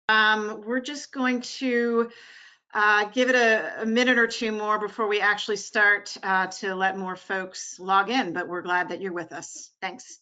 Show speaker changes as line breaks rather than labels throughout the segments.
We're just going to give it a minute or two more before we actually start to let more folks log in, but we're glad that you're with us. Thanks.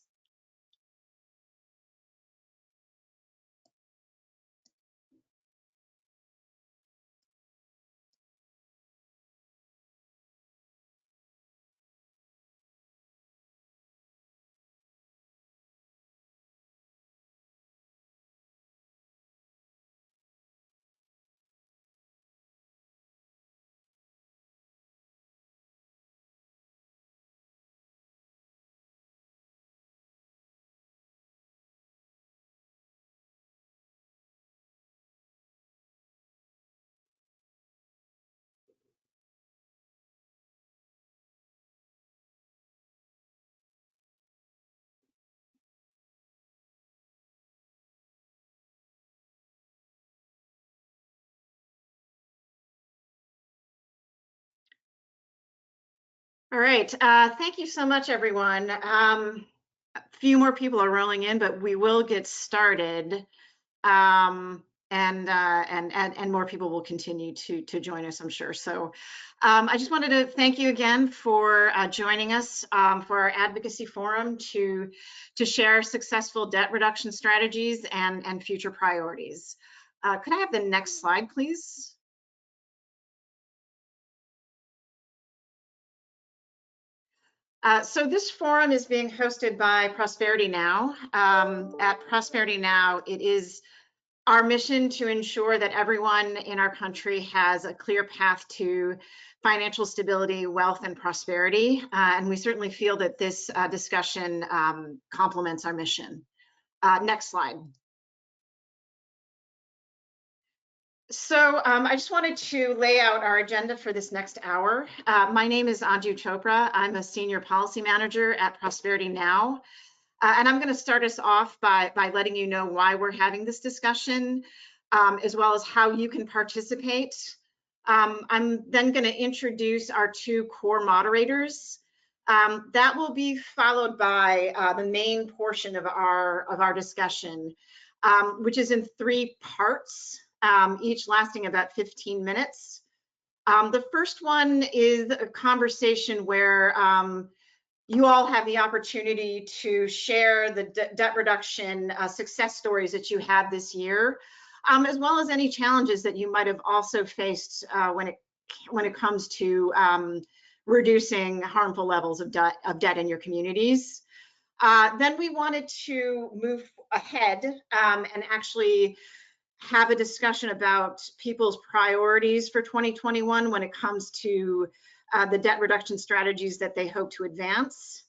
All right, thank you so much, everyone. A few more people are rolling in, but we will get started. And more people will continue to join us, I'm sure. So I just wanted to thank you again for joining us for our advocacy forum to share successful debt reduction strategies and future priorities. Could I have the next slide, please? So this forum is being hosted by Prosperity Now. At Prosperity Now, it is our mission to ensure that everyone in our country has a clear path to financial stability, wealth, and prosperity. And we certainly feel that this discussion complements our mission. Next slide. So I just wanted to lay out our agenda for this next hour. My name is Anju Chopra. I'm a senior policy manager at Prosperity Now. And I'm going to start us off by letting you know why we're having this discussion, as well as how you can participate. I'm then going to introduce our two core moderators. That will be followed by the main portion of our discussion, which is in three parts, each lasting about 15 minutes. The first one is a conversation where you all have the opportunity to share the debt reduction success stories that you had this year, as well as any challenges that you might have also faced when it comes to reducing harmful levels of debt in your communities. Then we wanted to move ahead and actually have a discussion about people's priorities for 2021 when it comes to the debt reduction strategies that they hope to advance.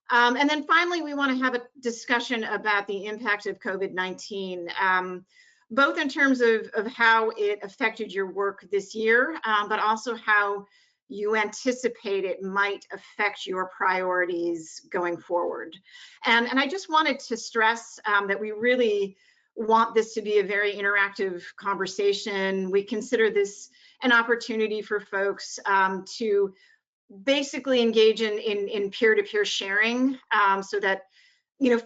And then finally, we want to have a discussion about the impact of COVID-19, both in terms of how it affected your work this year, but also how you anticipate it might affect your priorities going forward. And I just wanted to stress that we really want this to be a very interactive conversation. We consider this an opportunity for folks to basically engage in peer-to-peer sharing, so that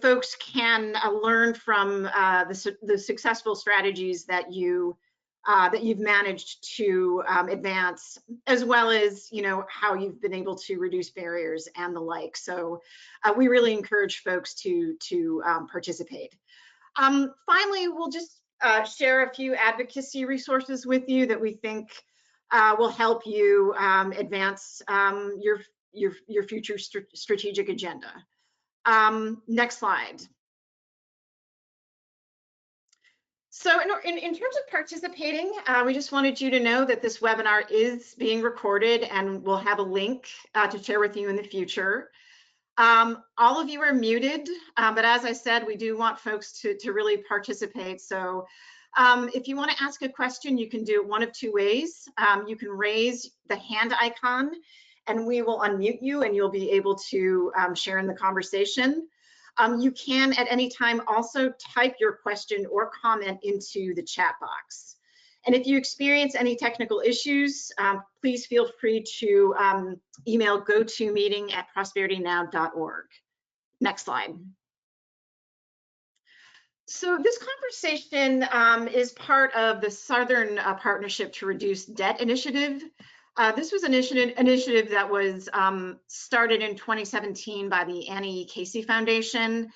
folks can learn from the successful strategies that you've managed to advance, as well as how you've been able to reduce barriers and the like. So we really encourage folks to participate. Finally, we'll just share a few advocacy resources with you that we think will help you advance your future strategic agenda. Next slide. So in terms of participating, we just wanted you to know that this webinar is being recorded and we'll have a link to share with you in the future. All of you are muted, but as I said, we do want folks to really participate. So if you want to ask a question, you can do it one of two ways. You can raise the hand icon and we will unmute you and you'll be able to share in the conversation. You can at any time also type your question or comment into the chat box. And if you experience any technical issues, please feel free to email gotomeeting@prosperitynow.org. Next slide. So this conversation is part of the Southern Partnership to Reduce Debt initiative. This was an initiative that was started in 2017 by the Annie Casey Foundation.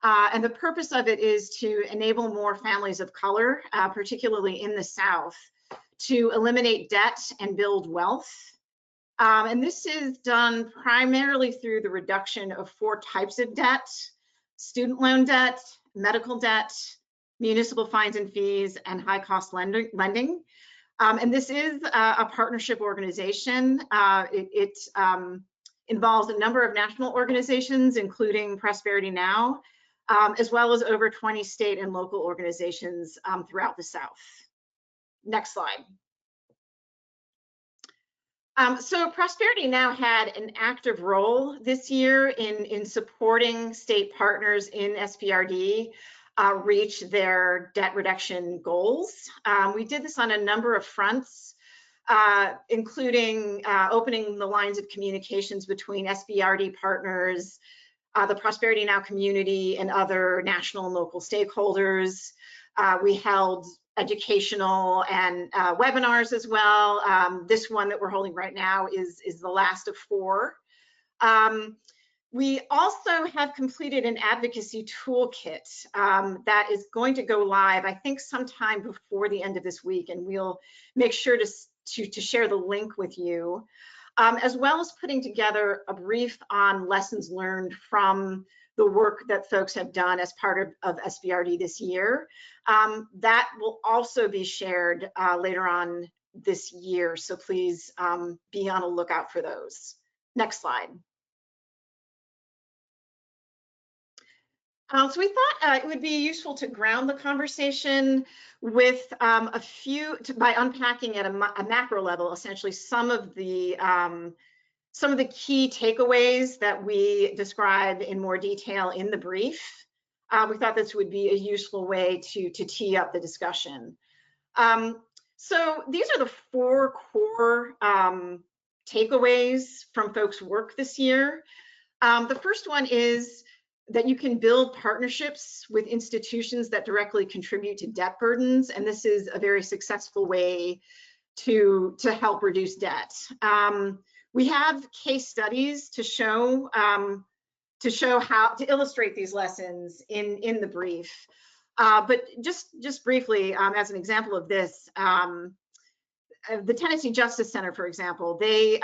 And the purpose of it is to enable more families of color, particularly in the South, to eliminate debt and build wealth. And this is done primarily through the reduction of 4 types of debt: student loan debt, medical debt, municipal fines and fees, and high cost lending. And this is a partnership organization. It involves a number of national organizations, including Prosperity Now, as well as over 20 state and local organizations throughout the South. Next slide. So Prosperity Now had an active role this year in supporting state partners in SPRD reach their debt reduction goals. We did this on a number of fronts, including opening the lines of communications between SPRD partners, the Prosperity Now community, and other national and local stakeholders. We held educational and webinars as well. This one that we're holding right now is the last of 4. We also have completed an advocacy toolkit that is going to go live, I think, sometime before the end of this week, and we'll make sure to share the link with you, as well as putting together a brief on lessons learned from the work that folks have done as part of SPRD this year. That will also be shared later on this year, so please be on a lookout for those. Next slide. So we thought it would be useful to ground the conversation with by unpacking at a macro level, essentially some of the key takeaways that we describe in more detail in the brief. We thought this would be a useful way to tee up the discussion. So these are the 4 core takeaways from folks' work this year. The first one is that you can build partnerships with institutions that directly contribute to debt burdens, and this is a very successful way to help reduce debt. We have case studies to show how to illustrate these lessons in the brief. But just briefly, as an example of this, the Tennessee Justice Center, for example, they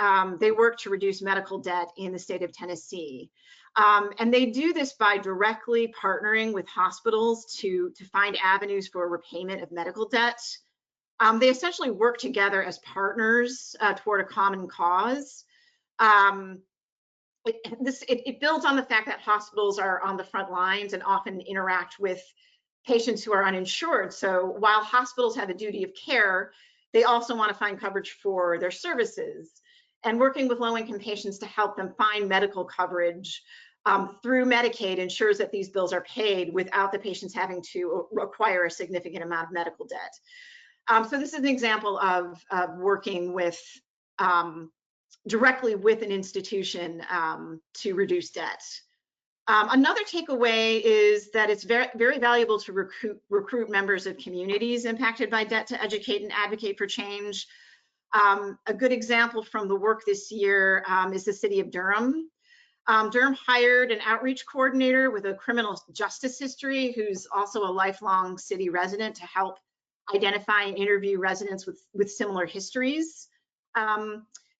work to reduce medical debt in the state of Tennessee. And they do this by directly partnering with hospitals to find avenues for repayment of medical debt. They essentially work together as partners toward a common cause. It builds on the fact that hospitals are on the front lines and often interact with patients who are uninsured. So while hospitals have a duty of care, they also want to find coverage for their services. And working with low-income patients to help them find medical coverage through Medicaid ensures that these bills are paid without the patients having to acquire a significant amount of medical debt. So this is an example of working with directly with an institution to reduce debt. Another takeaway is that it's very, very valuable to recruit members of communities impacted by debt to educate and advocate for change. A good example from the work this year is the city of Durham. Durham hired an outreach coordinator with a criminal justice history who's also a lifelong city resident to help identify and interview residents with similar histories.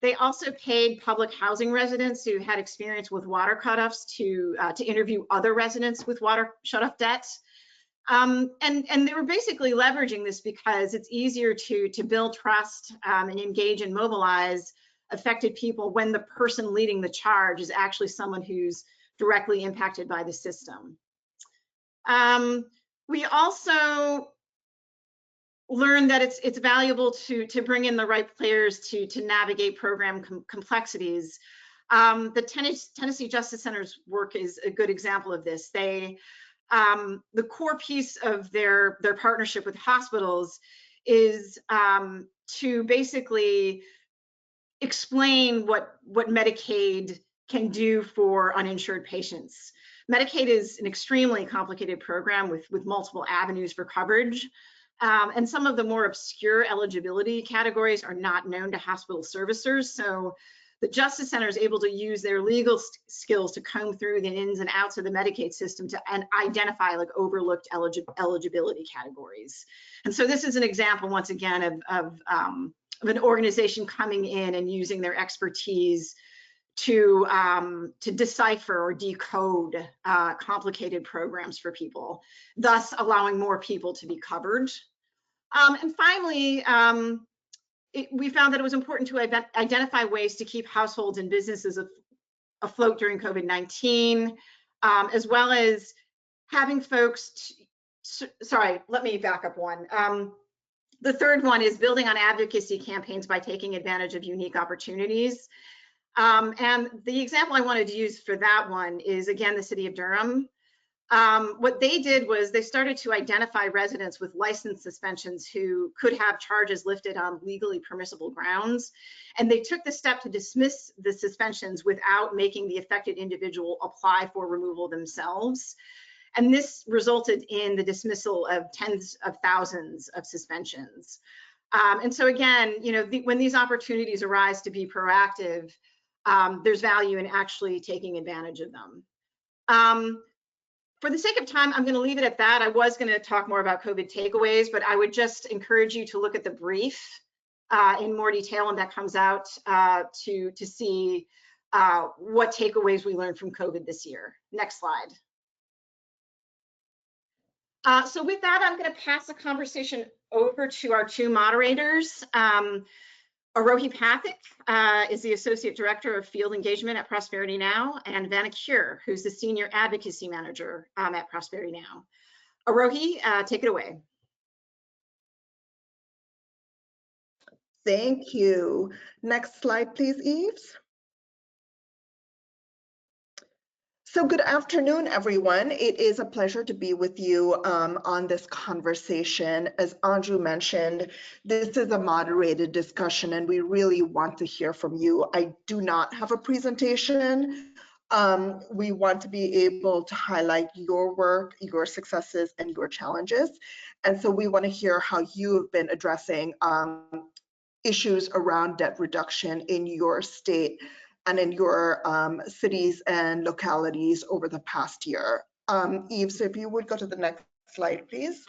They also paid public housing residents who had experience with water cutoffs to interview other residents with water shutoff debt. And they were basically leveraging this because it's easier to build trust and engage and mobilize affected people when the person leading the charge is actually someone who's directly impacted by the system. We also learned that it's valuable to bring in the right players to navigate program complexities. The Tennessee Justice Center's work is a good example of this. The core piece of their partnership with hospitals is to basically explain what Medicaid can do for uninsured patients. Medicaid is an extremely complicated program with multiple avenues for coverage. And some of the more obscure eligibility categories are not known to hospital servicers. So the Justice Center is able to use their legal skills to comb through the ins and outs of the Medicaid system to identify like overlooked eligibility categories. And so this is an example, once again, of an organization coming in and using their expertise to decipher or decode complicated programs for people, thus allowing more people to be covered. And finally, we found that it was important to identify ways to keep households and businesses afloat during COVID-19, as well as having folks, sorry, let me back up one. The third one is building on advocacy campaigns by taking advantage of unique opportunities. And the example I wanted to use for that one is, again, the city of Durham. What they did was they started to identify residents with license suspensions who could have charges lifted on legally permissible grounds. And they took the step to dismiss the suspensions without making the affected individual apply for removal themselves. And this resulted in the dismissal of tens of thousands of suspensions. And so again, you know, when these opportunities arise to be proactive, there's value in actually taking advantage of them. For the sake of time, I'm going to leave it at that. I was going to talk more about COVID takeaways, but I would just encourage you to look at the brief in more detail, and that comes out to see what takeaways we learned from COVID this year. Next slide. So with that, I'm going to pass the conversation over to our two moderators. Arohi Pathak is the Associate Director of Field Engagement at Prosperity Now, and Vanna Cure, who's the Senior Advocacy Manager at Prosperity Now. Arohi, take it away.
Thank you. Next slide, please, Eves. So good afternoon, everyone. It is a pleasure to be with you on this conversation. As Andrew mentioned, this is a moderated discussion and we really want to hear from you. I do not have a presentation. We want to be able to highlight your work, your successes, and your challenges. And so we want to hear how you have been addressing issues around debt reduction in your state and in your cities and localities over the past year. Eve, so if you would go to the next slide, please.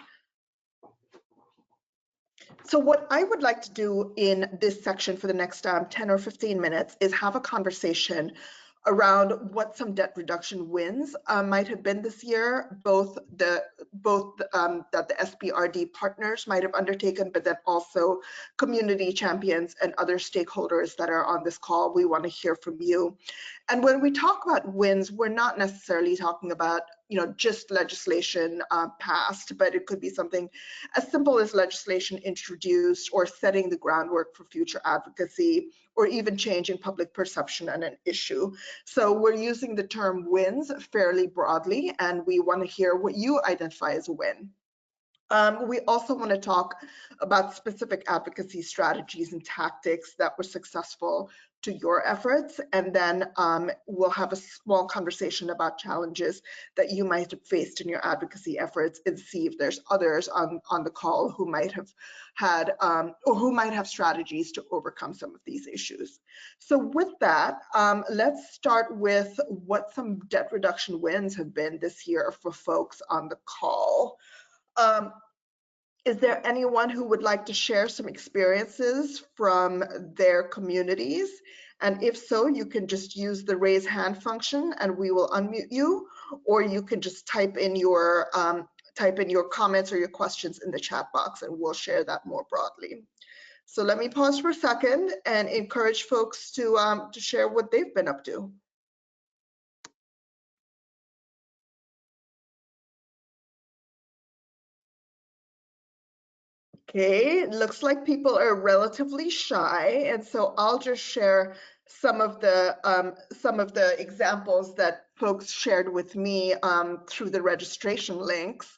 So what I would like to do in this section for the next 10 or 15 minutes is have a conversation around what some debt reduction wins might have been this year, both that the SBRD partners might have undertaken, but then also community champions and other stakeholders that are on this call. We want to hear from you. And when we talk about wins, we're not necessarily talking about, you know, just legislation passed, but it could be something as simple as legislation introduced or setting the groundwork for future advocacy, or even changing public perception on an issue. So we're using the term wins fairly broadly, and we want to hear what you identify as a win. We also want to talk about specific advocacy strategies and tactics that were successful to your efforts, and then we'll have a small conversation about challenges that you might have faced in your advocacy efforts, and see if there's others on the call who might have had or who might have strategies to overcome some of these issues. So with that, let's start with what some debt reduction wins have been this year for folks on the call. Is there anyone who would like to share some experiences from their communities? And if so, you can just use the raise hand function and we will unmute you, or you can just type in your comments or your questions in the chat box and we'll share that more broadly. So let me pause for a second and encourage folks to share what they've been up to. Okay, it looks like people are relatively shy, and so I'll just share some of the examples that folks shared with me through the registration links.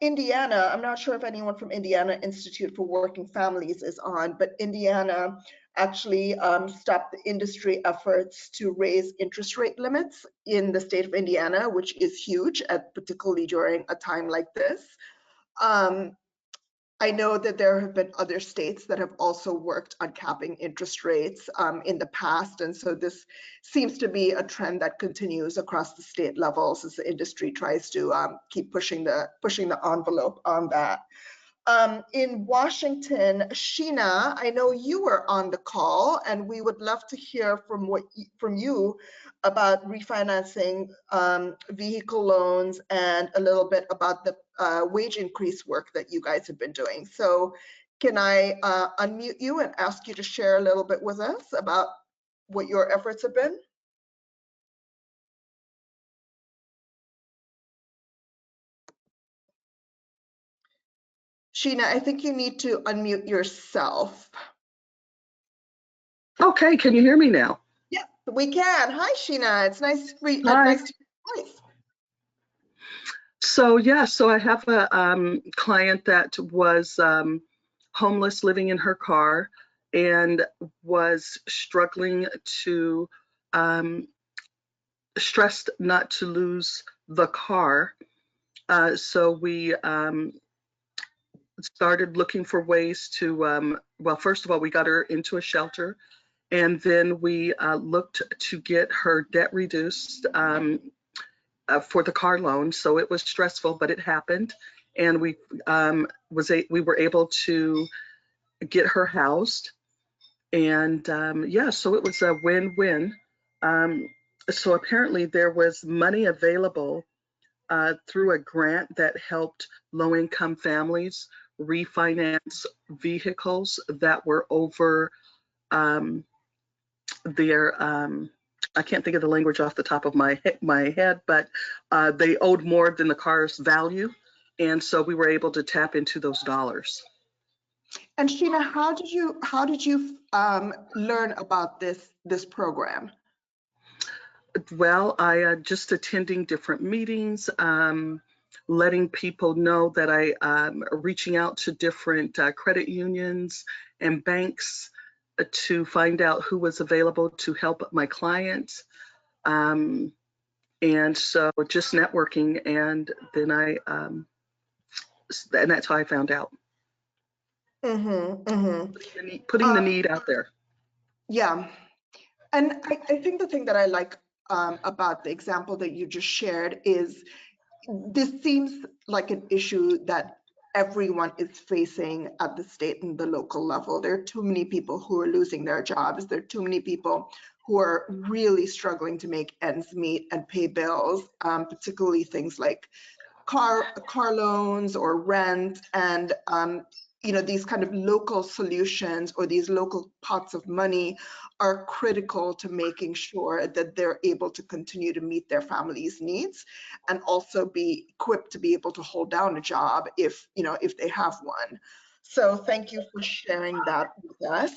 Indiana, I'm not sure if anyone from Indiana Institute for Working Families is on, but Indiana actually stopped the industry efforts to raise interest rate limits in the state of Indiana, which is huge, particularly during a time like this. I know that there have been other states that have also worked on capping interest rates in the past, and so this seems to be a trend that continues across the state levels as the industry tries to keep pushing the envelope on that. In Washington, Sheena, I know you were on the call, and we would love to hear from you about refinancing vehicle loans and a little bit about the wage increase work that you guys have been doing. So can I unmute you and ask you to share a little bit with us about what your efforts have been? Sheena, I think you need to unmute yourself.
Okay, can you hear me now?
Yes, we can. Hi, Sheena. It's nice to hear
Hi.
your voice.
So I have a client that was homeless, living in her car, and was struggling to stressed not to lose the car. So we started looking for ways to, well, first of all, we got her into a shelter, and then we looked to get her debt reduced for the car loan. So it was stressful, but it happened, and we were able to get her housed, and yeah, so it was a win-win. So apparently there was money available through a grant that helped low-income families refinance vehicles that were over their I can't think of the language off the top of my head, but they owed more than the car's value, and so we were able to tap into those dollars.
And Sheena, how did you learn about this program?
Well, I just attending different meetings, letting people know that I reaching out to different credit unions and banks to find out who was available to help my clients. And so just networking, and then and that's how I found out. Putting the need out there.
Yeah, and I think the thing that I like about the example that you just shared is this seems like an issue that everyone is facing at the state and the local level. There are too many people who are losing their jobs. There are too many people who are really struggling to make ends meet and pay bills, particularly things like car loans or rent, and these kind of local solutions or these local pots of money are critical to making sure that they're able to continue to meet their families' needs and also be equipped to be able to hold down a job if they have one. So thank you for sharing that with us.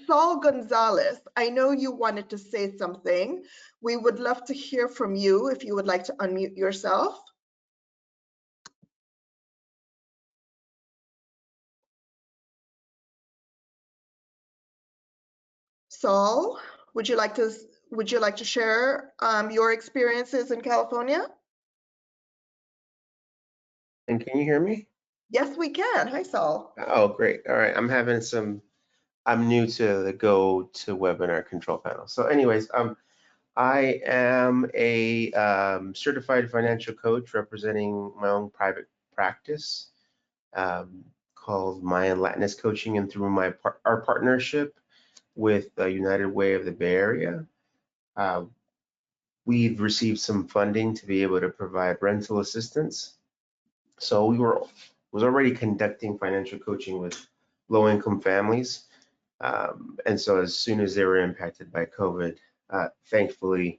Saul Gonzalez, I know you wanted to say something. We would love to hear from you if you would like to unmute yourself. Saul, would you like to share your experiences in California?
And can you hear me?
Yes, we can. Hi, Saul.
Oh, great. All right. I'm new to the GoToWebinar control panel. So anyways, I am a certified financial coach representing my own private practice called Mayan Latinx Coaching, and through our partnership with United Way of the Bay Area, we've received some funding to be able to provide rental assistance. So was already conducting financial coaching with low-income families, and so as soon as they were impacted by COVID, thankfully,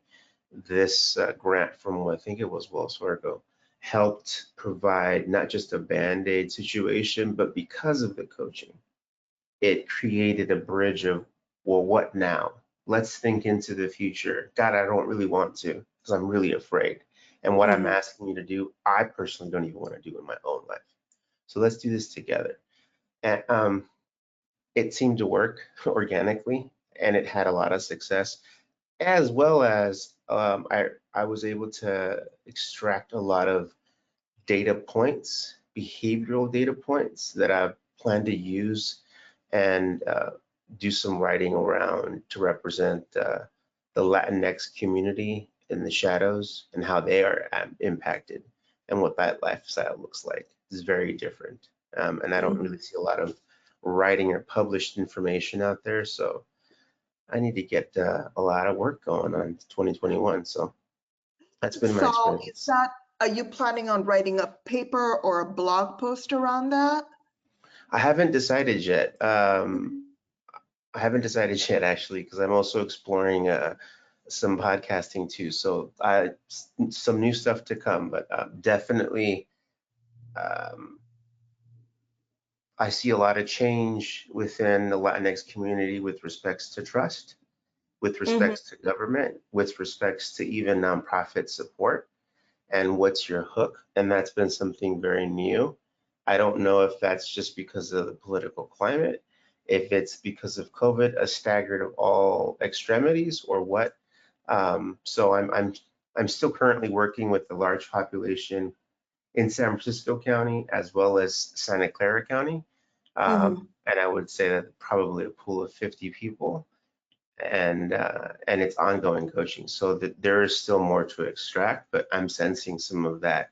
this grant from, I think it was Wells Fargo, helped provide not just a Band-Aid situation, but because of the coaching, it created a bridge of, well, what now? Let's think into the future. God, I don't really want to, because I'm really afraid. And what I'm asking you to do, I personally don't even want to do in my own life. So let's do this together. And it seemed to work organically, and it had a lot of success, as well as I was able to extract a lot of data points, behavioral data points that I plan to use and do some writing around to represent the Latinx community in the shadows and how they are impacted and what that lifestyle looks like. It's very different. And I don't really see a lot of writing or published information out there. So I need to get a lot of work going on 2021. So that's been my
So is
experience.
that, are you planning on writing a paper or a blog post around that?
I haven't decided yet. I haven't decided yet, actually, because I'm also exploring some podcasting too. So some new stuff to come, but definitely um, I see a lot of change within the Latinx community with respects to trust, with
Mhm.
respects to government, with respects to even nonprofit support, and what's your hook? And that's been something very new. I don't know if that's just because of the political climate, if it's because of COVID, a staggered of all extremities, or what. So I'm still currently working with the large population in San Francisco County as well as Santa Clara County. And I would say that probably a pool of 50 people, and it's ongoing coaching. So that there is still more to extract, but I'm sensing some of that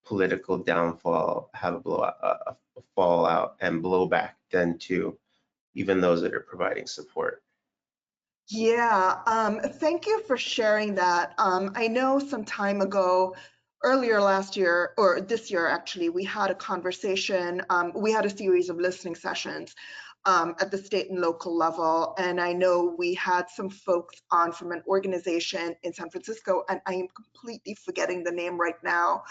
political downfall have a fallout and blowback then to even those that are providing support.
Yeah, thank you for sharing that. I know some time ago, earlier last year, or this year actually, we had a conversation, we had a series of listening sessions at the state and local level. And I know we had some folks on from an organization in San Francisco, and I am completely forgetting the name right now.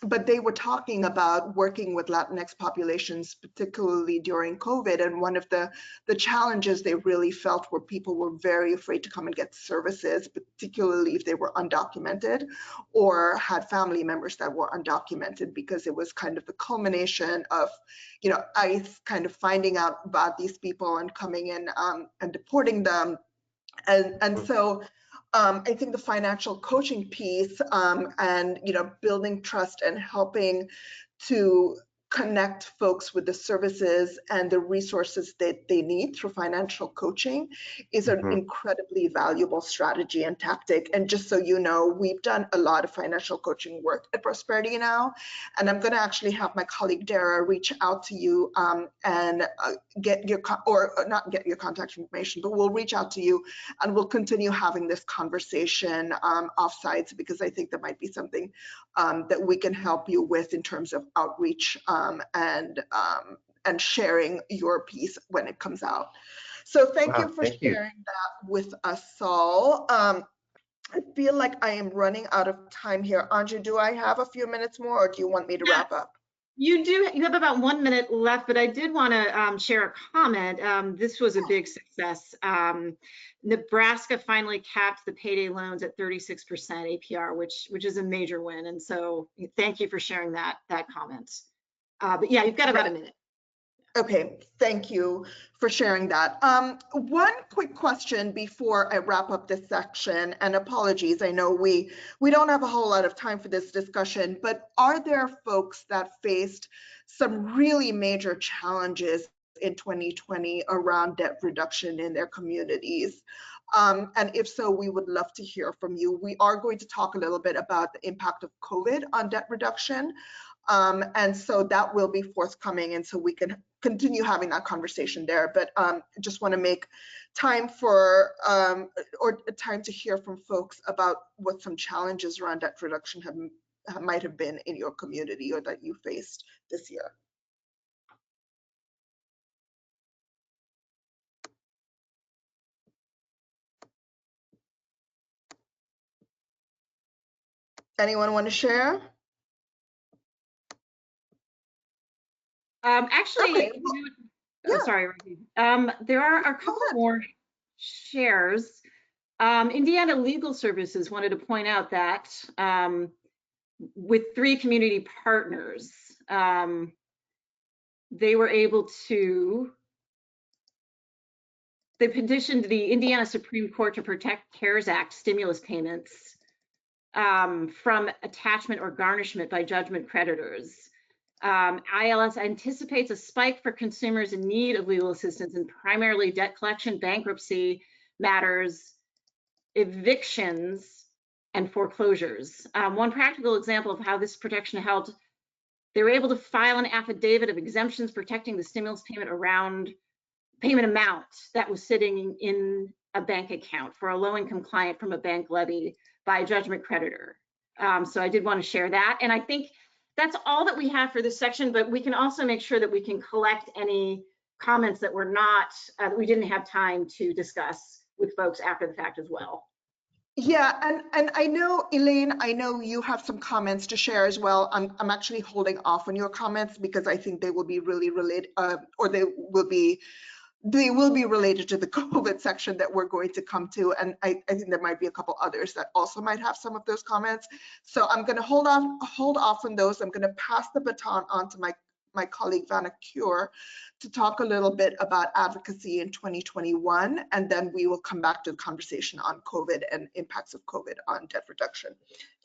But they were talking about working with Latinx populations, particularly during COVID. And one of the challenges they really felt were people were very afraid to come and get services, particularly if they were undocumented or had family members that were undocumented, because it was kind of the culmination of, ICE kind of finding out about these people and coming in and deporting them. And so I think the financial coaching piece and building trust and helping to connect folks with the services and the resources that they need through financial coaching is an
Mhm.
incredibly valuable strategy and tactic. And just so you know, we've done a lot of financial coaching work at Prosperity Now, and I'm going to actually have my colleague Dara reach out to you and get your or not get your contact information, but we'll reach out to you and we'll continue having this conversation offsites, because I think there might be something that we can help you with in terms of outreach and sharing your piece when it comes out. So thank you
Wow,
for
thank you.
sharing that with us all. I feel like I am running out of time here. Anju, do I have a few minutes more, or do you want me to wrap up?
You have about 1 minute left, but I did want to share a comment. This was a big success. Nebraska finally capped the payday loans at 36% APR, which is a major win. And so thank you for sharing that comment. But yeah, you've got about a minute.
Okay, thank you for sharing that. One quick question before I wrap up this section, and apologies, I know we don't have a whole lot of time for this discussion, but are there folks that faced some really major challenges in 2020 around debt reduction in their communities? And if so, we would love to hear from you. We are going to talk a little bit about the impact of COVID on debt reduction. And so that will be forthcoming, and so we can continue having that conversation there. But just want to make time for or time to hear from folks about what some challenges around debt reduction might have been in your community or that you faced this year. Anyone want to share?
Actually,
Okay, well,
sorry, Ricky. There are a couple more shares. Indiana Legal Services wanted to point out that with 3 community partners, they were able to, they petitioned the Indiana Supreme Court to protect CARES Act stimulus payments from attachment or garnishment by judgment creditors. ILS anticipates a spike for consumers in need of legal assistance in primarily debt collection, bankruptcy matters, evictions, and foreclosures. One practical example of how this protection helped, they were able to file an affidavit of exemptions protecting the stimulus payment amount that was sitting in a bank account for a low-income client from a bank levy by a judgment creditor. So I did want to share that. And I think that's all that we have for this section, but we can also make sure that we can collect any comments that were not, that we didn't have time to discuss with folks after the fact as well.
Yeah, and I know, Elaine, I know you have some comments to share as well. I'm actually holding off on your comments because I think they will be really related, or they will be related to the COVID section that we're going to come to. And I think there might be a couple others that also might have some of those comments. So I'm going to hold off on those. I'm going to pass the baton on to my colleague Vanna Cure to talk a little bit about advocacy in 2021, and then we will come back to the conversation on COVID and impacts of COVID on debt reduction.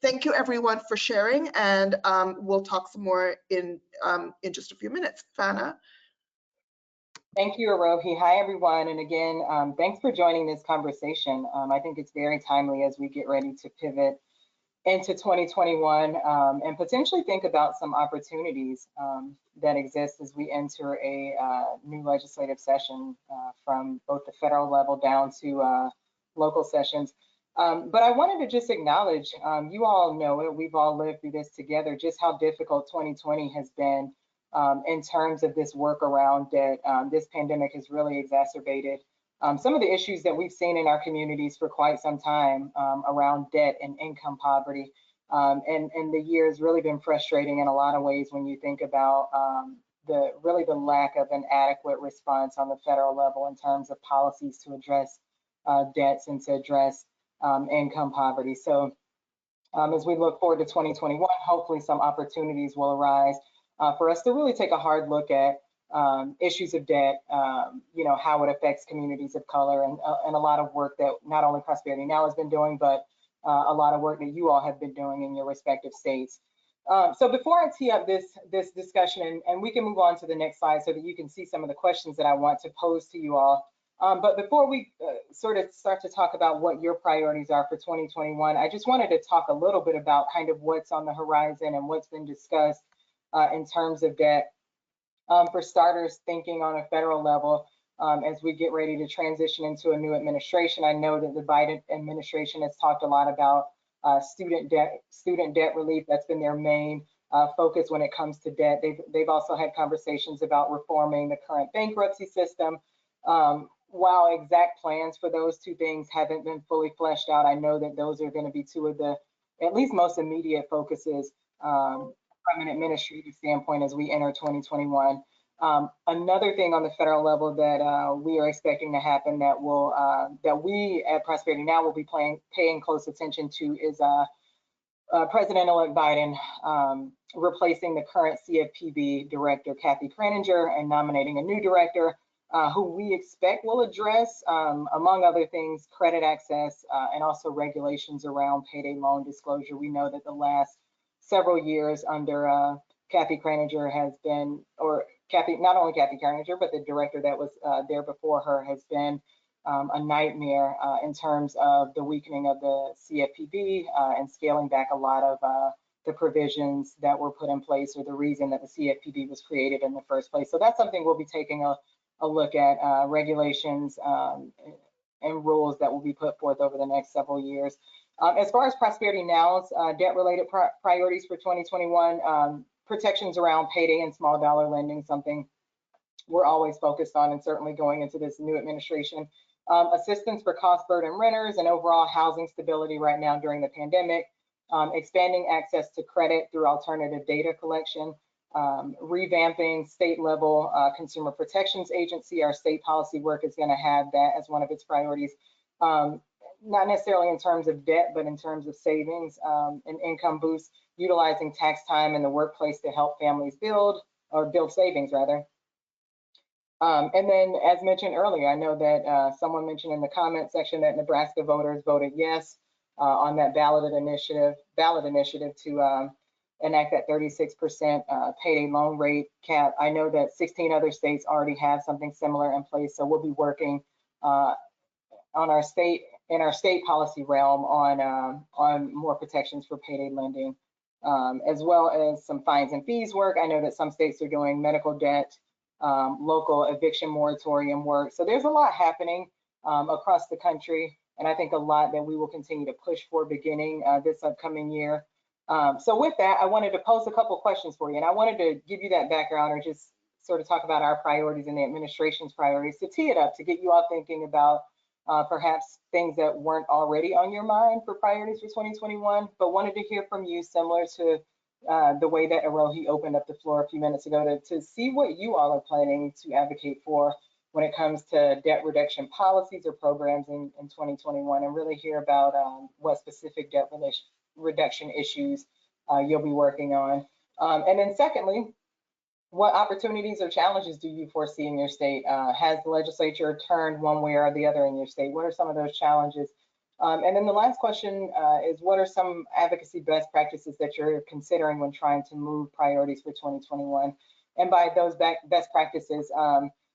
Thank you everyone for sharing, and we'll talk some more in just a few minutes. Vanna.
Thank you, Arohi. Hi, everyone. And again, thanks for joining this conversation. I think it's very timely as we get ready to pivot into 2021 and potentially think about some opportunities that exist as we enter a new legislative session from both the federal level down to local sessions. But I wanted to just acknowledge, you all know it, we've all lived through this together, just how difficult 2020 has been in terms of this work around debt. This pandemic has really exacerbated some of the issues that we've seen in our communities for quite some time around debt and income poverty. And the year has really been frustrating in a lot of ways when you think about the lack of an adequate response on the federal level in terms of policies to address debts and to address income poverty. So as we look forward to 2021, hopefully some opportunities will arise for us to really take a hard look at issues of debt, how it affects communities of color, and a lot of work that not only Prosperity Now has been doing, but a lot of work that you all have been doing in your respective states. So before I tee up this discussion, and we can move on to the next slide so that you can see some of the questions that I want to pose to you all. But before we sort of start to talk about what your priorities are for 2021, I just wanted to talk a little bit about kind of what's on the horizon and what's been discussed in terms of debt. For starters, thinking on a federal level, as we get ready to transition into a new administration, I know that the Biden administration has talked a lot about student debt relief. That's been their main focus when it comes to debt. They've also had conversations about reforming the current bankruptcy system. While exact plans for those two things haven't been fully fleshed out, I know that those are going to be two of the at least most immediate focuses from an administrative standpoint as we enter 2021. Another thing on the federal level that we are expecting to happen that will that we at Prosperity Now will be paying close attention to is President-elect Biden replacing the current CFPB director, Kathy Kraninger, and nominating a new director who we expect will address, among other things, credit access and also regulations around payday loan disclosure. We know that the last several years under Kathy Kraninger has been, or not only Kathy Kraninger, but the director that was there before her has been a nightmare in terms of the weakening of the CFPB and scaling back a lot of the provisions that were put in place, or the reason that the CFPB was created in the first place. So that's something we'll be taking a look at, regulations and rules that will be put forth over the next several years. As far as Prosperity Now's debt-related priorities for 2021, protections around payday and small dollar lending, something we're always focused on, and certainly going into this new administration. Assistance for cost burden renters and overall housing stability right now during the pandemic. Expanding access to credit through alternative data collection. Revamping state-level consumer protections agency. Our state policy work is going to have that as one of its priorities. Not necessarily in terms of debt, but in terms of savings and income boosts, utilizing tax time in the workplace to help families build or build savings rather. And then, as mentioned earlier, I know that someone mentioned in the comment section that Nebraska voters voted yes on that ballot initiative to enact that 36% payday loan rate cap. I know that 16 other states already have something similar in place, so we'll be working on our state policy realm on more protections for payday lending, as well as some fines and fees work. I know that some states are doing medical debt, local eviction moratorium work. So there's a lot happening across the country, and I think a lot that we will continue to push for beginning this upcoming year. So with that, I wanted to pose a couple questions for you, and I wanted to give you that background or just sort of talk about our priorities and the administration's priorities to tee it up, to get you all thinking about perhaps things that weren't already on your mind for priorities for 2021, but wanted to hear from you, similar to the way that Arohi opened up the floor a few minutes ago, to see what you all are planning to advocate for when it comes to debt reduction policies or programs in 2021, and really hear about what specific debt reduction issues you'll be working on. And then secondly, what opportunities or challenges do you foresee in your state? Has the legislature turned one way or the other in your state? What are some of those challenges? And then the last question is, what are some advocacy best practices that you're considering when trying to move priorities for 2021? And by those best practices,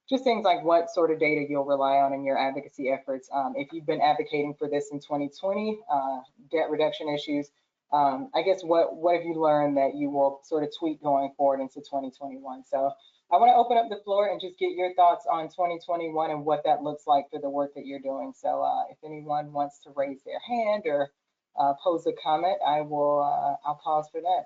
just things like what sort of data you'll rely on in your advocacy efforts. If you've been advocating for this in 2020, debt reduction issues, I guess what have you learned that you will sort of tweak going forward into 2021? So I want to open up the floor and just get your thoughts on 2021 and what that looks like for the work that you're doing. So if anyone wants to raise their hand or pose a comment, I'll pause for that.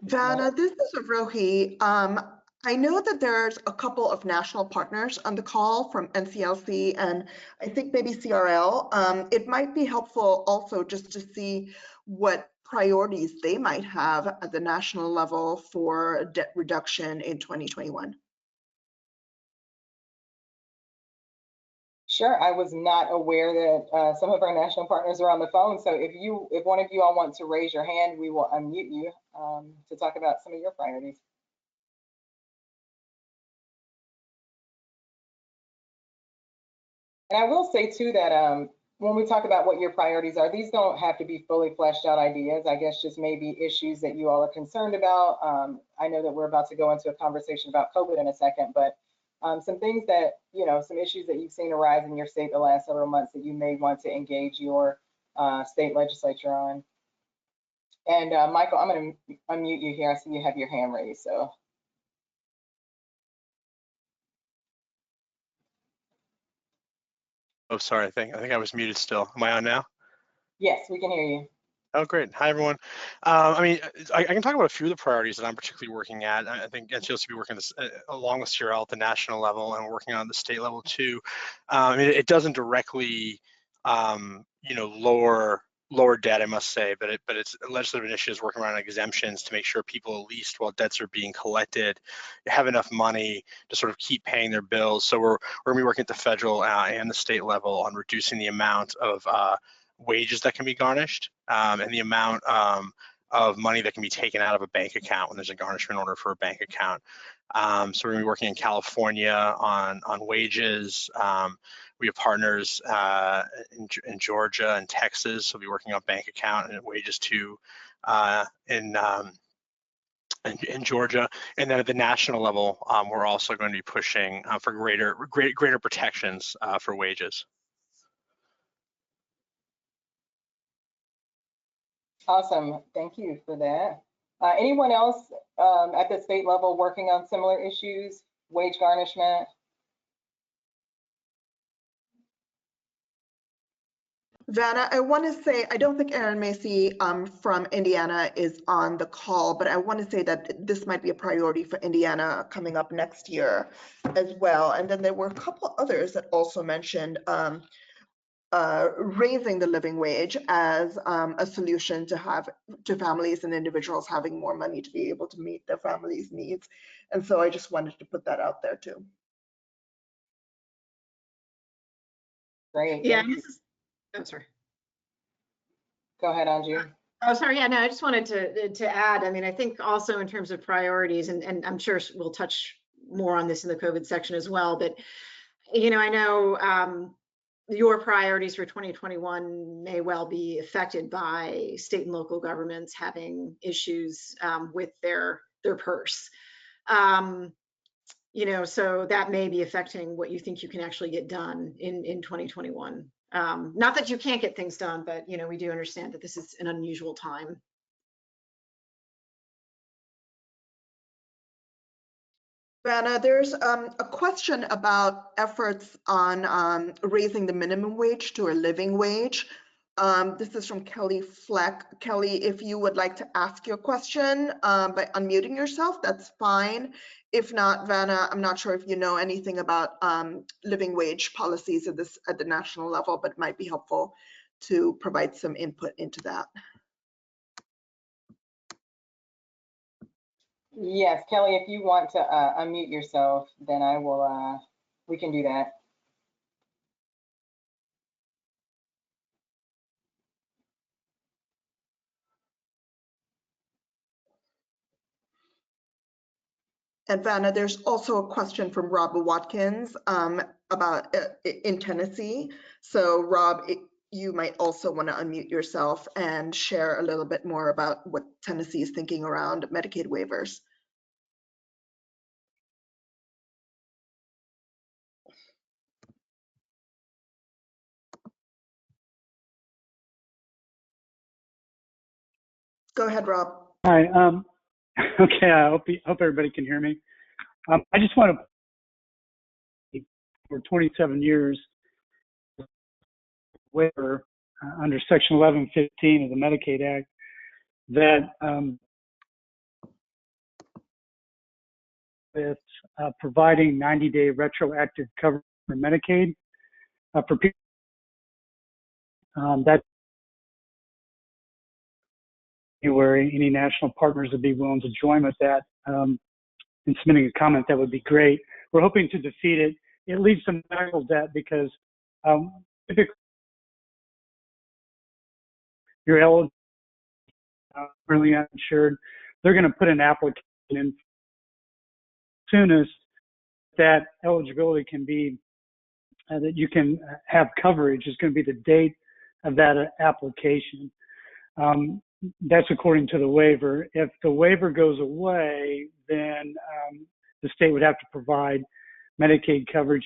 Vanna, this is Arohi. I know that there's a couple of national partners on the call from NCLC and I think maybe CRL. It might be helpful also just to see what priorities they might have at the national level for debt reduction in 2021.
Sure, I was not aware that some of our national partners are on the phone. So if one of you all want to raise your hand, we will unmute you to talk about some of your priorities. And I will say too that when we talk about what your priorities are, these don't have to be fully fleshed out ideas. I guess just maybe issues that you all are concerned about. I know that we're about to go into a conversation about COVID in a second, but some things that, some issues that you've seen arise in your state the last several months that you may want to engage your state legislature on. And Michael, I'm going to unmute you here. I see you have your hand raised. So.
Oh, sorry. I think I was muted still. Am I on now?
Yes, we can hear you.
Oh, great. Hi, everyone. I can talk about a few of the priorities that I'm particularly working at. I think NCLC will be working this along with CRL at the national level and working on the state level too. It doesn't directly, lower debt, I must say, but it's legislative initiatives working around exemptions to make sure people, at least while debts are being collected, have enough money to sort of keep paying their bills. So we're going to be working at the federal and the state level on reducing the amount of wages that can be garnished and the amount of money that can be taken out of a bank account when there's a garnishment order for a bank account. So we're going to be working in California on wages. We have partners in Georgia and Texas. So we'll be working on bank account and wages too in Georgia. And then at the national level, we're also going to be pushing for greater protections for wages.
Awesome, thank you for that. Anyone else at the state level working on similar issues, wage garnishment?
Vanna, I want to say, I don't think Erin Macy from Indiana is on the call, but I want to say that this might be a priority for Indiana coming up next year as well. And then there were a couple others that also mentioned raising the living wage as a solution to families and individuals having more money to be able to meet their families' needs. And so I just wanted to put that out there too.
Great.
Yeah,
thank you.
I'm sorry.
Go ahead, Anju.
Oh, sorry. Yeah, no, I just wanted to add, I mean, I think also in terms of priorities, and I'm sure we'll touch more on this in the COVID section as well, but, you know, I know your priorities for 2021 may well be affected by state and local governments having issues with their purse. You know, so that may be affecting what you think you can actually get done in 2021. Not that you can't get things done, but, you know, we do understand that this is an unusual time.
Vanna, there's a question about efforts on raising the minimum wage to a living wage. This is from Kelly Fleck. Kelly, if you would like to ask your question by unmuting yourself, that's fine. If not, Vanna, I'm not sure if you know anything about living wage policies at the national level, but it might be helpful to provide some input into that.
Yes, Kelly, if you want to unmute yourself, then I will, we can do that.
And Vanna, there's also a question from Rob Watkins about in Tennessee. So Rob, you might also want to unmute yourself and share a little bit more about what Tennessee is thinking around Medicaid waivers. Go ahead, Rob.
Hi. Okay. I hope everybody can hear me. I just want to, for 27 years, waiver under Section 1115 of the Medicaid Act that with providing 90-day retroactive coverage for Medicaid for people that January, any national partners would be willing to join with that. And submitting a comment, that would be great. We're hoping to defeat it. It leads to medical debt because typically you're eligible, really uninsured. They're going to put an application in. Soonest that eligibility can be, that you can have coverage is going to be the date of that application. That's according to the waiver. If the waiver goes away, then the state would have to provide Medicaid coverage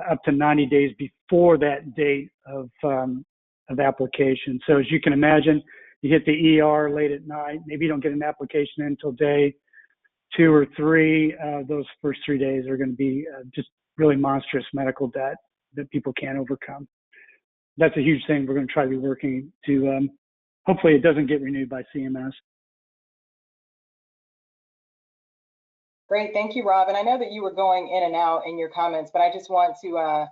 up to 90 days before that date of application. So as you can imagine, you hit the ER late at night, maybe you don't get an application in until day 2 or 3. Those first 3 days are going to be just really monstrous medical debt that people can't overcome. That's a huge thing we're going to try to be working to. Hopefully it doesn't get renewed by CMS.
Great, thank you, Rob. And I know that you were going in and out in your comments, but I just want to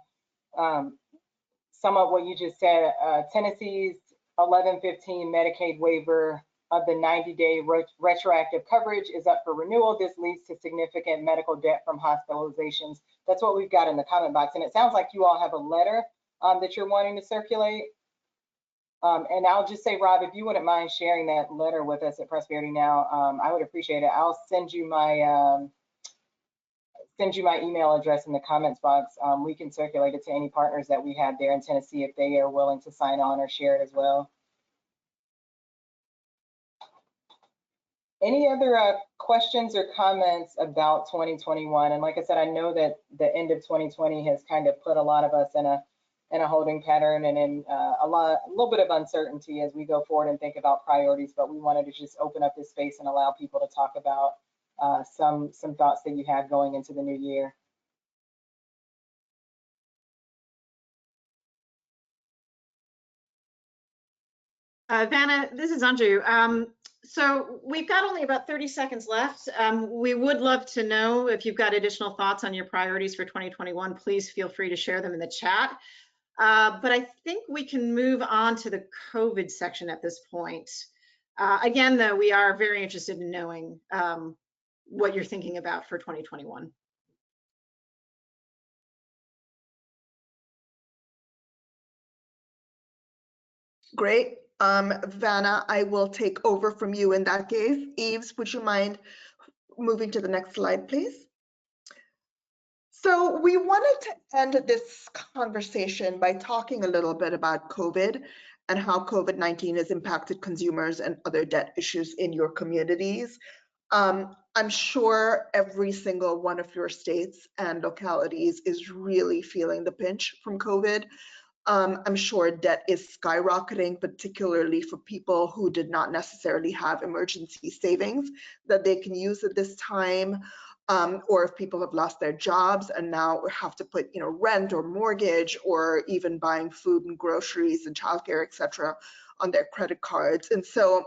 sum up what you just said. Tennessee's 1115 Medicaid waiver of the 90-day retroactive coverage is up for renewal. This leads to significant medical debt from hospitalizations. That's what we've got in the comment box. And it sounds like you all have a letter that you're wanting to circulate. And I'll just say, Rob, if you wouldn't mind sharing that letter with us at Prosperity Now, I would appreciate it. I'll send you my email address in the comments box. We can circulate it to any partners that we have there in Tennessee if they are willing to sign on or share it as well. Any other questions or comments about 2021? And like I said, I know that the end of 2020 has kind of put a lot of us in a holding pattern and in a little bit of uncertainty as we go forward and think about priorities. But we wanted to just open up this space and allow people to talk about some thoughts that you have going into the new year.
Vanna, this is Anju. So we've got only about 30 seconds left. We would love to know if you've got additional thoughts on your priorities for 2021. Please feel free to share them in the chat. But I think we can move on to the COVID section at this point. Again, though, we are very interested in knowing what you're thinking about for 2021.
Great. Vanna, I will take over from you in that case. Eves, would you mind moving to the next slide, please? So we wanted to end this conversation by talking a little bit about COVID and how COVID-19 has impacted consumers and other debt issues in your communities. I'm sure every single one of your states and localities is really feeling the pinch from COVID. I'm sure debt is skyrocketing, particularly for people who did not necessarily have emergency savings that they can use at this time, or if people have lost their jobs and now have to put, rent or mortgage or even buying food and groceries and childcare, etc., on their credit cards. And so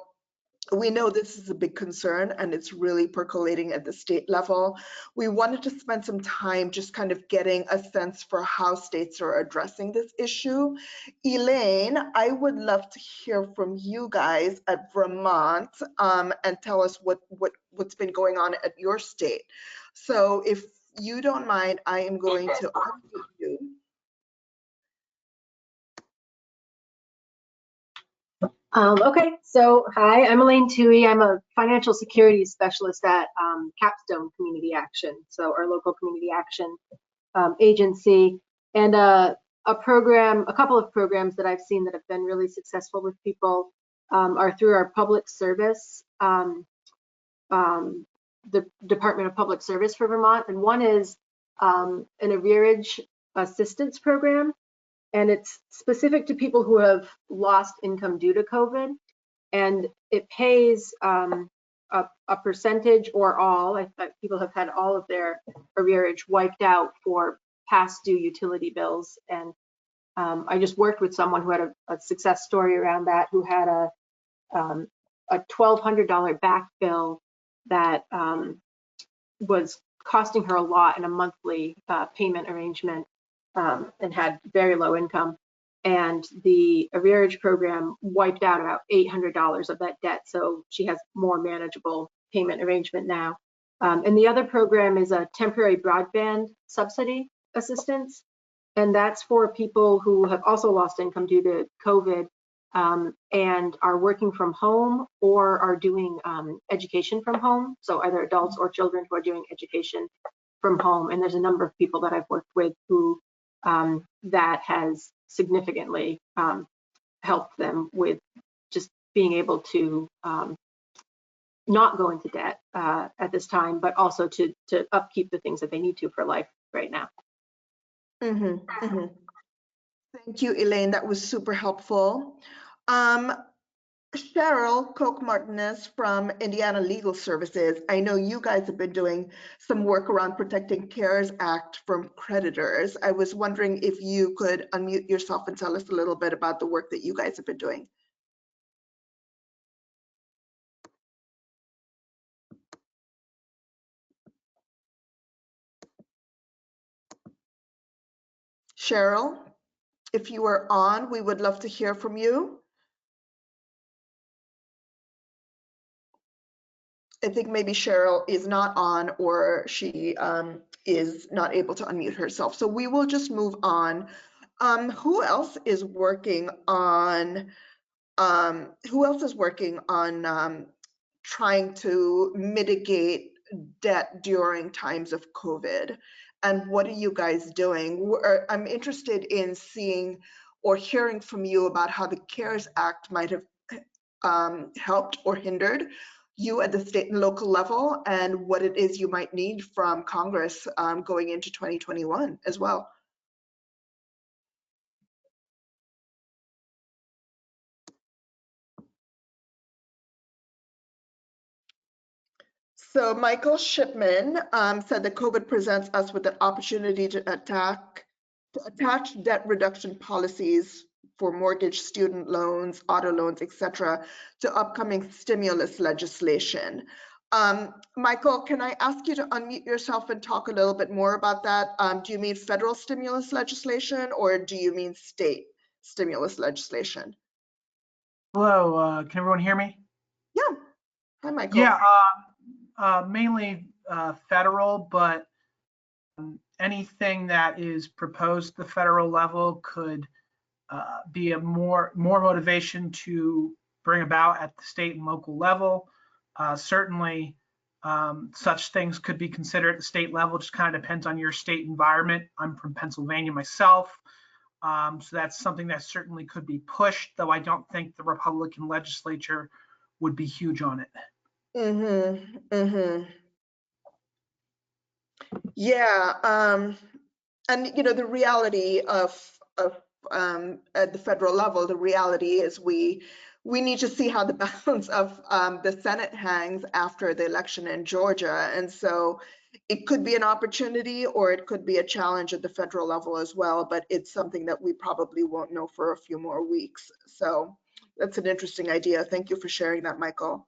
we know this is a big concern and it's really percolating at the state level. We wanted to spend some time just kind of getting a sense for how states are addressing this issue. Elaine, I would love to hear from you guys at Vermont and tell us what's been going on at your state. So if you don't mind, I am going to unmute you.
Okay, so hi, I'm Elaine Toohey. I'm a financial securities specialist at Capstone Community Action, so our local community action agency, and a couple of programs that I've seen that have been really successful with people are through our public service, the Department of Public Service for Vermont, and one is an arrearage assistance program. And it's specific to people who have lost income due to COVID, and it pays a percentage or all. People have had all of their arrearage wiped out for past due utility bills, and I just worked with someone who had a success story around that, who had a $1,200 back bill that was costing her a lot in a monthly payment arrangement. And had very low income, and the arrearage program wiped out about $800 of that debt, so she has more manageable payment arrangement now. And the other program is a temporary broadband subsidy assistance, and that's for people who have also lost income due to COVID and are working from home or are doing education from home, so either adults or children who are doing education from home. And there's a number of people that I've worked with who that has significantly helped them with just being able to not go into debt at this time, but also to upkeep the things that they need to for life right now.
Thank you, Elaine. That was super helpful. Cheryl Koch-Martinez from Indiana Legal Services. I know you guys have been doing some work around protecting CARES Act from creditors. I was wondering if you could unmute yourself and tell us a little bit about the work that you guys have been doing. Cheryl, if you are on, we would love to hear from you. I think maybe Cheryl is not on, or she is not able to unmute herself. So we will just move on. Who else is working on trying to mitigate debt during times of COVID? And what are you guys doing? I'm interested in seeing or hearing from you about how the CARES Act might have helped or hindered you at the state and local level, and what it is you might need from Congress going into 2021 as well. So Michael Shipman said that COVID presents us with an opportunity to attach debt reduction policies for mortgage, student loans, auto loans, etc., to upcoming stimulus legislation. Michael, can I ask you to unmute yourself and talk a little bit more about that? Do you mean federal stimulus legislation or do you mean state stimulus legislation?
Hello, can everyone hear me?
Yeah. Hi, Michael.
Yeah, mainly federal, but anything that is proposed at the federal level could be a more motivation to bring about at the state and local level. Certainly, such things could be considered at the state level. Just kind of depends on your state environment. I'm from Pennsylvania myself, so that's something that certainly could be pushed, though I don't think the Republican legislature would be huge on it.
Yeah, and you know, the reality of at the federal level, the reality is we need to see how the balance of the Senate hangs after the election in Georgia, and so it could be an opportunity or it could be a challenge at the federal level as well. But it's something that we probably won't know for a few more weeks. So that's an interesting idea. Thank you for sharing that, Michael.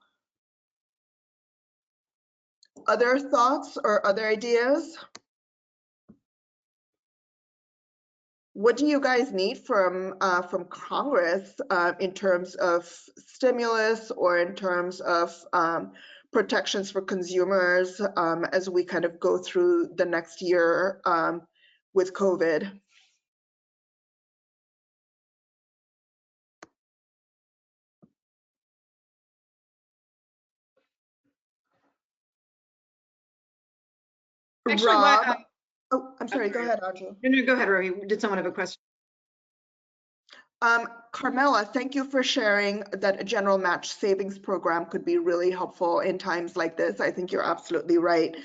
Other thoughts or other ideas? What do you guys need from Congress in terms of stimulus or in terms of protections for consumers as we kind of go through the next year with COVID?
Actually,
Rob,
what,
oh, I'm sorry, go ahead, Audrey.
no, go ahead, Rory. Did someone have a question?
Carmela, thank you for sharing that a general match savings program could be really helpful in times like this. I think you're absolutely right.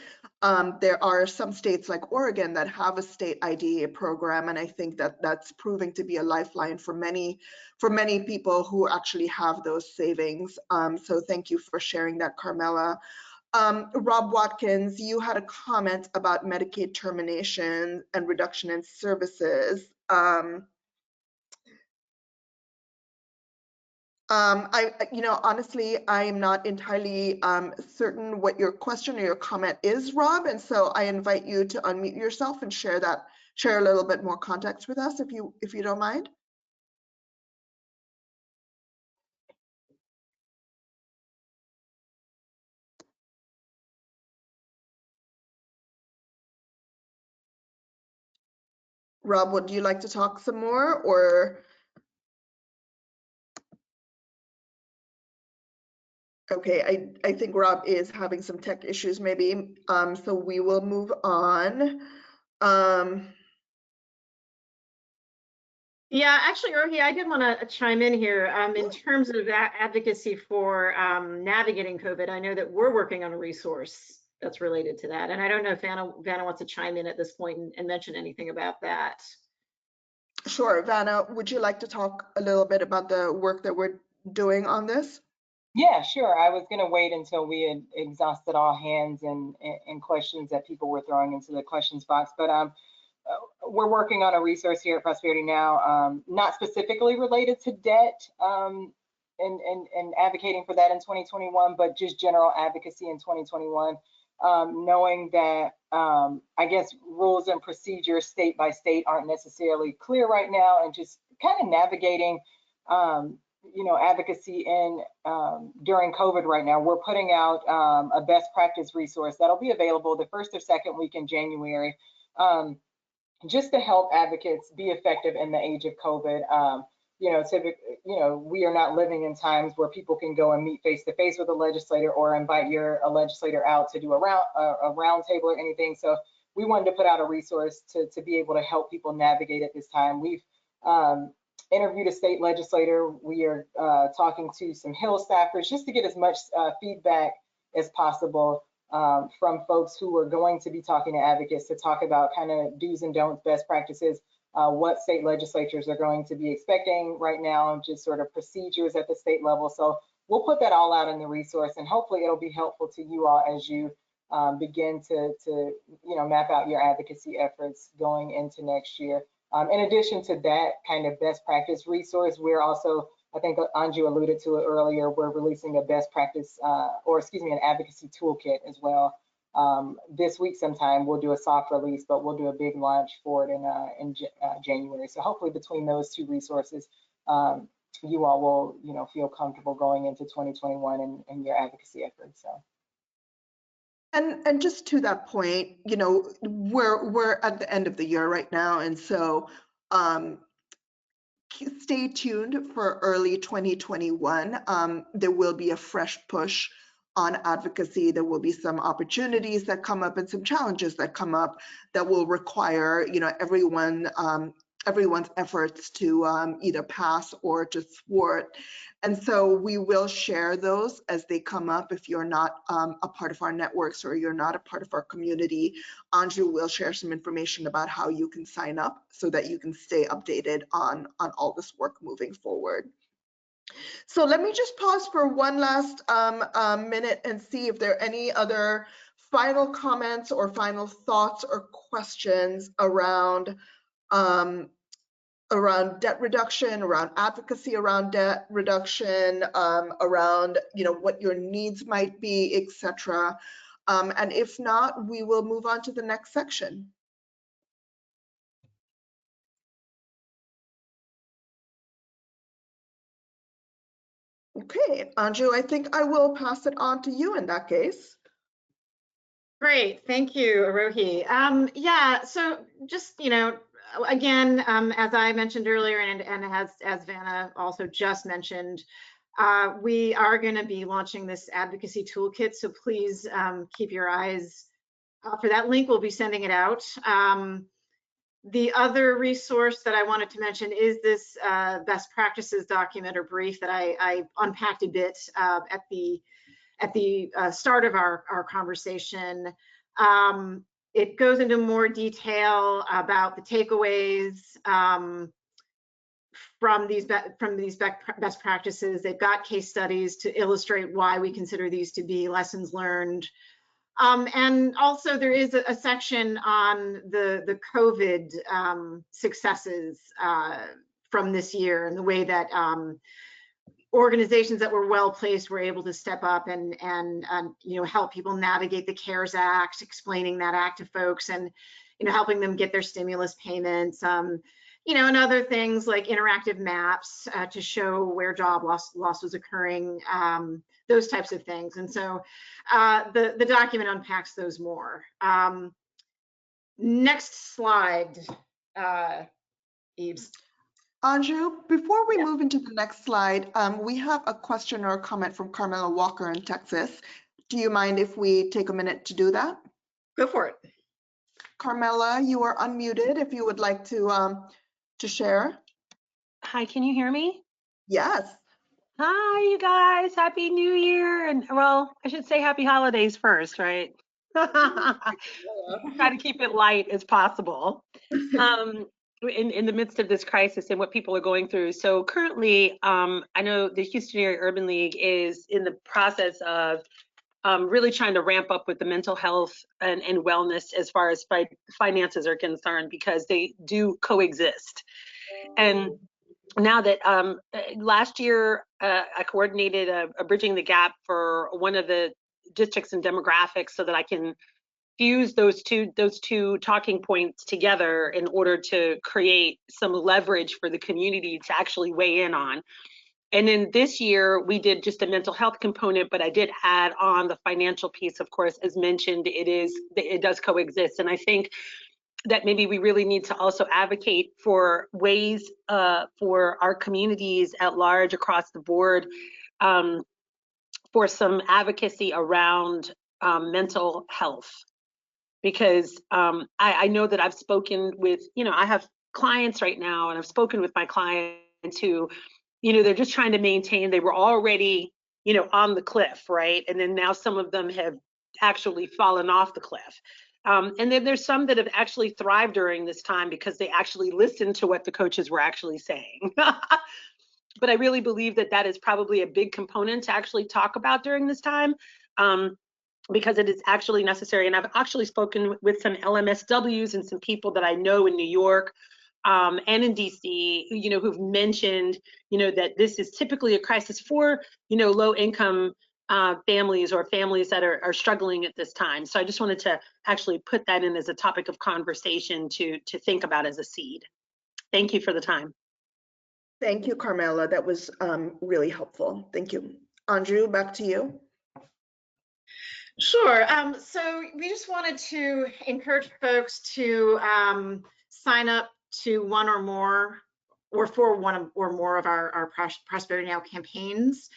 There are some states like Oregon that have a state IDEA program, and I think that that's proving to be a lifeline for many people who actually have those savings. So thank you for sharing that, Carmela. Rob Watkins, you had a comment about Medicaid termination and reduction in services. Honestly, I'm not entirely certain what your question or your comment is, Rob, and so I invite you to unmute yourself and share a little bit more context with us, if you don't mind. Rob, would you like to talk some more, or? Okay, I think Rob is having some tech issues maybe, so we will move on.
Yeah, actually, Rohi, I did want to chime in here. In terms of advocacy for navigating COVID, I know that we're working on a resource that's related to that. And I don't know if Vanna wants to chime in at this point and mention anything about that.
Sure, Vanna, would you like to talk a little bit about the work that we're doing on this?
Yeah, sure. I was going to wait until we had exhausted all hands and questions that people were throwing into the questions box. But we're working on a resource here at Prosperity Now, not specifically related to debt and advocating for that in 2021, but just general advocacy in 2021. Knowing that I guess rules and procedures state by state aren't necessarily clear right now, and just kind of navigating advocacy in during COVID right now. We're putting out a best practice resource that'll be available the first or second week in January, just to help advocates be effective in the age of COVID. We are not living in times where people can go and meet face to face with a legislator or invite a legislator out to do a round table or anything. So we wanted to put out a resource to be able to help people navigate at this time. We've interviewed a state legislator. We are talking to some Hill staffers just to get as much feedback as possible from folks who are going to be talking to advocates to talk about kind of do's and don'ts, best practices, what state legislatures are going to be expecting right now, and just sort of procedures at the state level. So we'll put that all out in the resource, and hopefully it'll be helpful to you all as you begin to map out your advocacy efforts going into next year. In addition to that kind of best practice resource, we're also, I think Anju alluded to it earlier, we're releasing a best practice, an advocacy toolkit as well. This week sometime we'll do a soft release, but we'll do a big launch for it in January. So hopefully between those two resources, you all will, feel comfortable going into 2021 in your advocacy efforts. So.
And just to that point, we're at the end of the year right now, and so stay tuned for early 2021. There will be a fresh push on advocacy. There will be some opportunities that come up and some challenges that come up that will require, everyone's efforts to either pass or to thwart. And so we will share those as they come up. If you're not a part of our networks or you're not a part of our community, Anju will share some information about how you can sign up so that you can stay updated on all this work moving forward. So let me just pause for one last minute and see if there are any other final comments or final thoughts or questions around around debt reduction, around advocacy around debt reduction, around what your needs might be, etc. And if not, we will move on to the next section. Okay, Anju, I think I will pass it on to you in that case.
Great, thank you, Arohi. Yeah, so just, again, as I mentioned earlier, and as Vanna also just mentioned, we are going to be launching this advocacy toolkit, so please keep your eyes for that link. We'll be sending it out. The other resource that I wanted to mention is this best practices document or brief that I unpacked a bit at the start of our conversation. It goes into more detail about the takeaways from these best practices. They've got case studies to illustrate why we consider these to be lessons learned. And also there is a section on the COVID successes from this year and the way that organizations that were well placed were able to step up and help people navigate the CARES Act, explaining that act to folks, and helping them get their stimulus payments, and other things like interactive maps to show where job loss was occurring, those types of things. And so the document unpacks those more. Next slide, Eves.
Anju, before we move into the next slide, we have a question or a comment from Carmela Walker in Texas. Do you mind if we take a minute to do that?
Go for it.
Carmela, you are unmuted if you would like to share.
Hi, can you hear me?
Yes.
Hi, you guys. Happy New Year. And well, I should say happy holidays first, right? Try to keep it light as possible. In the midst of this crisis and what people are going through. So currently, I know the Houston Area Urban League is in the process of really trying to ramp up with the mental health and wellness as far as finances are concerned, because they do coexist. And now that last year I coordinated a Bridging the Gap for one of the districts and demographics so that I can fuse those two talking points together in order to create some leverage for the community to actually weigh in on. And then this year we did just a mental health component, but I did add on the financial piece. Of course, as mentioned, it does coexist. And I think that maybe we really need to also advocate for ways for our communities at large across the board for some advocacy around mental health. Because I know that I've spoken with, I have clients right now, and I've spoken with my clients who, they're just trying to maintain, they were already, on the cliff, right? And then now some of them have actually fallen off the cliff. And then there's some that have actually thrived during this time because they actually listened to what the coaches were actually saying. But I really believe that that is probably a big component to actually talk about during this time. Because it is actually necessary. And I've actually spoken with some LMSWs and some people that I know in New York and in DC, who've mentioned, that this is typically a crisis for, low income families or families that are struggling at this time. So I just wanted to actually put that in as a topic of conversation to think about as a seed. Thank you for the time.
Thank you, Carmela. That was really helpful. Thank you. Andrew, back to you.
Sure. So we just wanted to encourage folks to sign up to one or more, or for one or more of our Prosperity Now campaigns.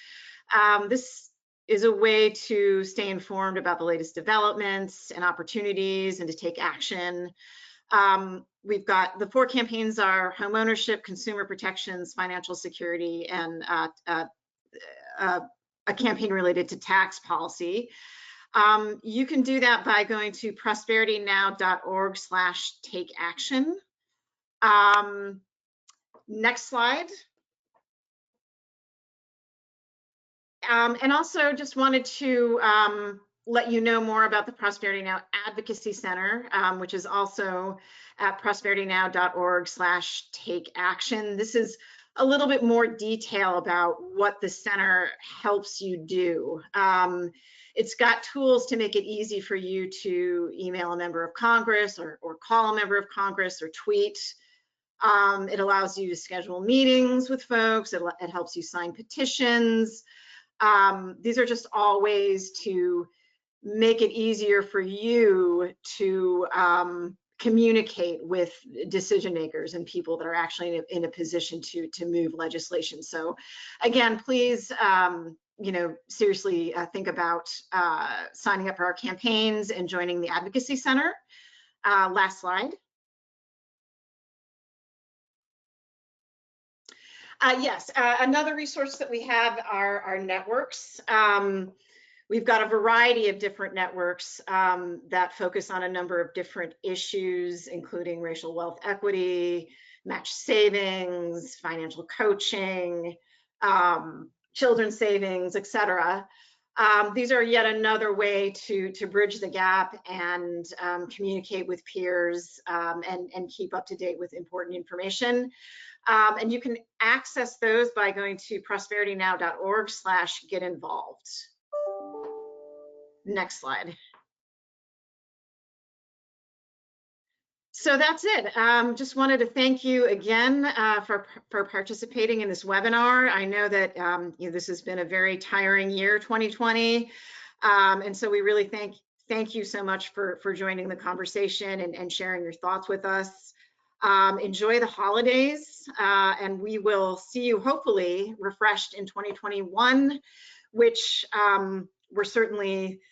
This is a way to stay informed about the latest developments and opportunities and to take action. We've got the 4 campaigns are home ownership, consumer protections, financial security, and a campaign related to tax policy. You can do that by going to prosperitynow.org/takeaction. Next slide. And also just wanted to let you know more about the Prosperity Now Advocacy Center, which is also at prosperitynow.org/takeaction. This is a little bit more detail about what the center helps you do. It's got tools to make it easy for you to email a member of Congress or call a member of Congress or tweet. It allows you to schedule meetings with folks. It helps you sign petitions. These are just all ways to make it easier for you to communicate with decision makers and people that are actually in a position to move legislation. So again, please, seriously think about signing up for our campaigns and joining the Advocacy Center. Last slide. Yes, another resource that we have are our networks. We've got a variety of different networks that focus on a number of different issues, including racial wealth equity, match savings, financial coaching, children's savings, et cetera. These are yet another way to bridge the gap and communicate with peers and keep up to date with important information. And you can access those by going to prosperitynow.org/get-involved. Next slide. So that's it. Just wanted to thank you again for participating in this webinar. I know that this has been a very tiring year, 2020. And so we really thank you so much for joining the conversation and sharing your thoughts with us. Enjoy the holidays, and we will see you hopefully refreshed in 2021, which we're certainly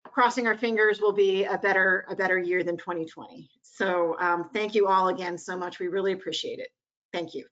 crossing our fingers will be a better year than 2020. So thank you all again so much. We really appreciate it. Thank you.